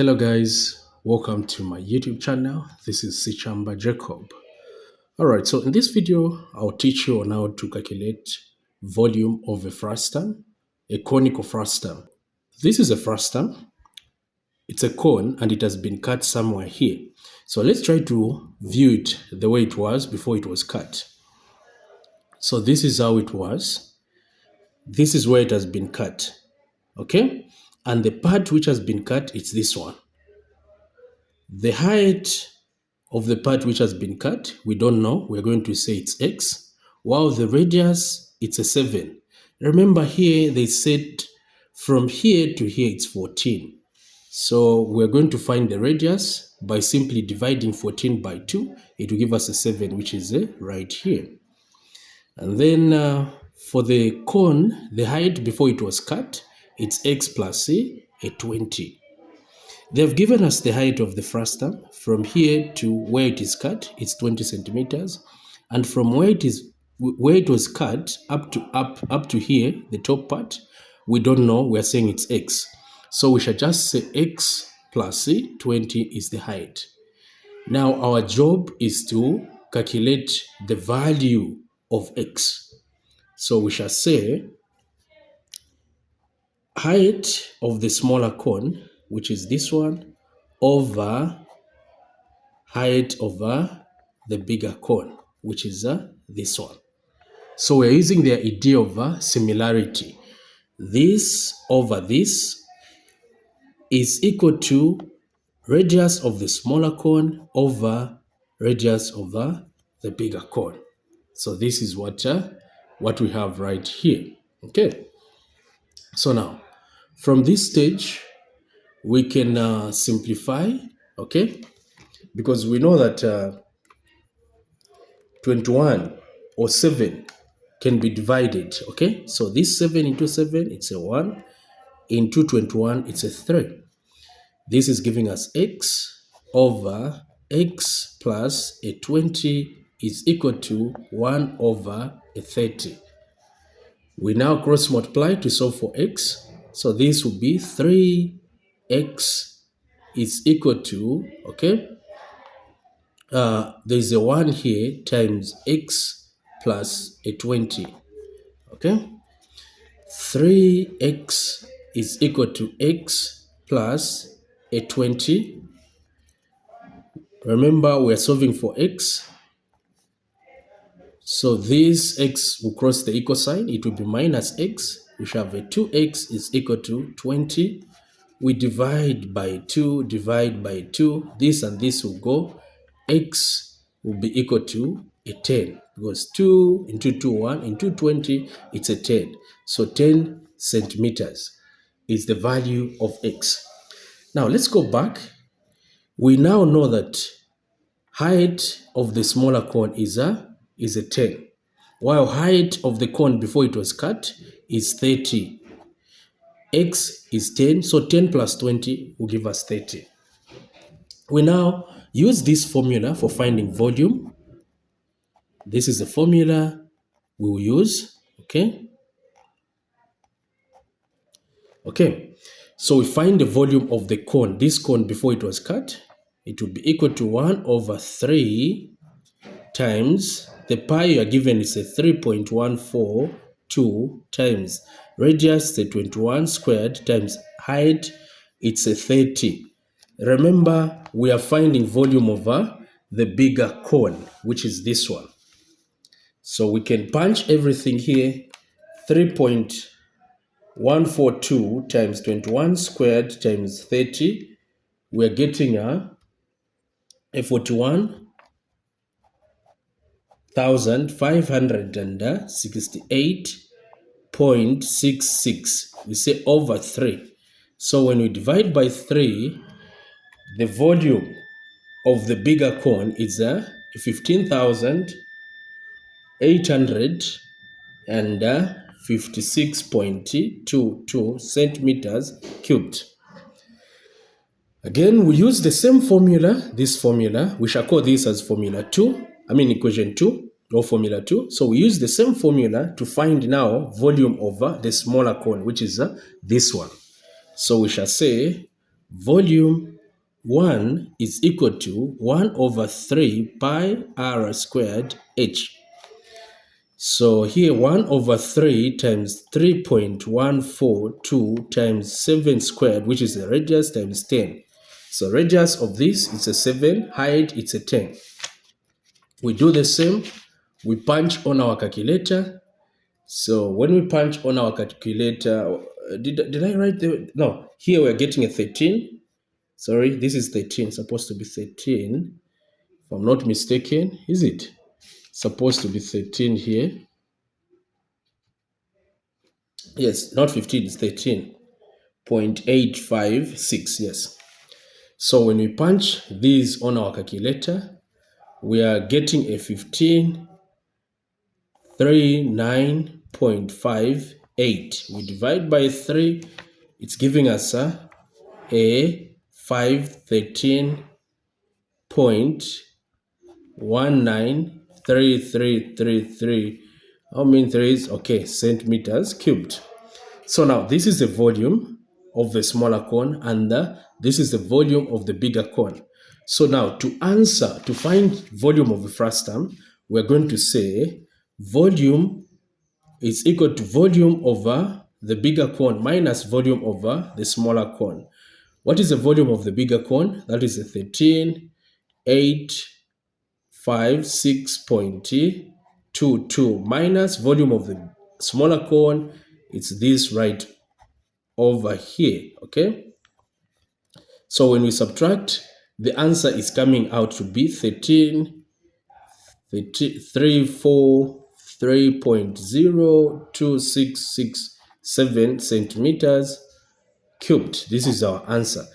Hello guys, welcome to my YouTube channel. This is Sichamba Jacob. Alright, so in this video, I'll teach you on how to calculate volume of a frustum, a conical frustum. This is a frustum. It's a cone and it has been cut somewhere here. So let's try to view it the way it was before it was cut. So this is how it was. This is where it has been cut. Okay? And the part which has been cut, it's this one. The height of the part which has been cut, we don't know. We're going to say it's x. While the radius, it's a 7. Remember here, they said from here to here, it's 14. So we're going to find the radius by simply dividing 14 by 2. It will give us a 7, which is right here. And then for the cone, the height before it was cut, it's x plus a 20. They've given us the height of the frustum from here to where it is cut, it's 20 centimeters, and from where it was cut up to here, the top part, we don't know. We're saying it's x, so we shall just say x plus 20 is the height. Now our job is to calculate the value of x. So we shall say height of the smaller cone, which is this one, over height over the bigger cone, which is this one. So we're using the idea of similarity. This over this is equal to radius of the smaller cone over radius over the bigger cone. So this is what we have right here. Okay. So now, from this stage, we can simplify, okay? Because we know that 21 or 7 can be divided, okay? So this 7 into 7, it's a 1. Into 21, it's a 3. This is giving us x over x plus a 20 is equal to 1 over a 30. We now cross multiply to solve for x. So this will be 3x is equal to, okay, there's a 1 here times x plus a 20, okay? 3x is equal to x plus a 20. Remember, we're solving for x. So this x will cross the equal sign. It will be minus x. We shall have a 2x is equal to 20. We divide by 2, divide by 2. This and this will go. X will be equal to a 10. Because 2 into 2, 1. Into 20, it's a 10. So 10 centimeters is the value of x. Now let's go back. We now know that height of the smaller cone is a 10, while height of the cone before it was cut is 30. X is 10, so 10 plus 20 will give us 30. We now use this formula for finding volume. This is the formula we will use, okay? Okay, so we find the volume of the cone. This cone before it was cut, it will be equal to 1 over 3 times the pi you are given is a 3.142 times radius, the 21 squared times height, it's a 30. Remember, we are finding volume over the bigger cone, which is this one. So we can punch everything here. 3.142 times 21 squared times 30. We are getting a 41,568.66. We say over 3. So when we divide by 3, the volume of the bigger cone is 15,856.22 centimeters cubed. Again, we use the same formula, this formula. We shall call this as formula 2, equation 2 or formula 2. So we use the same formula to find now volume over the smaller cone, which is this one. So we shall say volume 1 is equal to 1 over 3 pi r squared h. So here 1 over 3 times 3.142 times 7 squared, which is the radius, times 10. So radius of this is a 7, height it's a 10. We do the same, we punch on our calculator. So when we punch on our calculator, did I write no, here we're getting a 13. Sorry, this is 13, supposed to be 13. If I'm not mistaken, is it? Supposed to be 13 here. Yes, not 15, it's 13.856, yes. So when we punch these on our calculator, we are getting a 1539.58. We divide by 3, it's giving us a 513.193333. How many threes? Okay, centimeters cubed. So now this is the volume of the smaller cone, and this is the volume of the bigger cone. So now to find volume of the frustum, we're going to say volume is equal to volume over the bigger cone minus volume over the smaller cone. What is the volume of the bigger cone? That is the 13,856.22 minus volume of the smaller cone. It's this right over here, okay? So when we subtract, the answer is coming out to be 3.02667 centimeters cubed. This is our answer.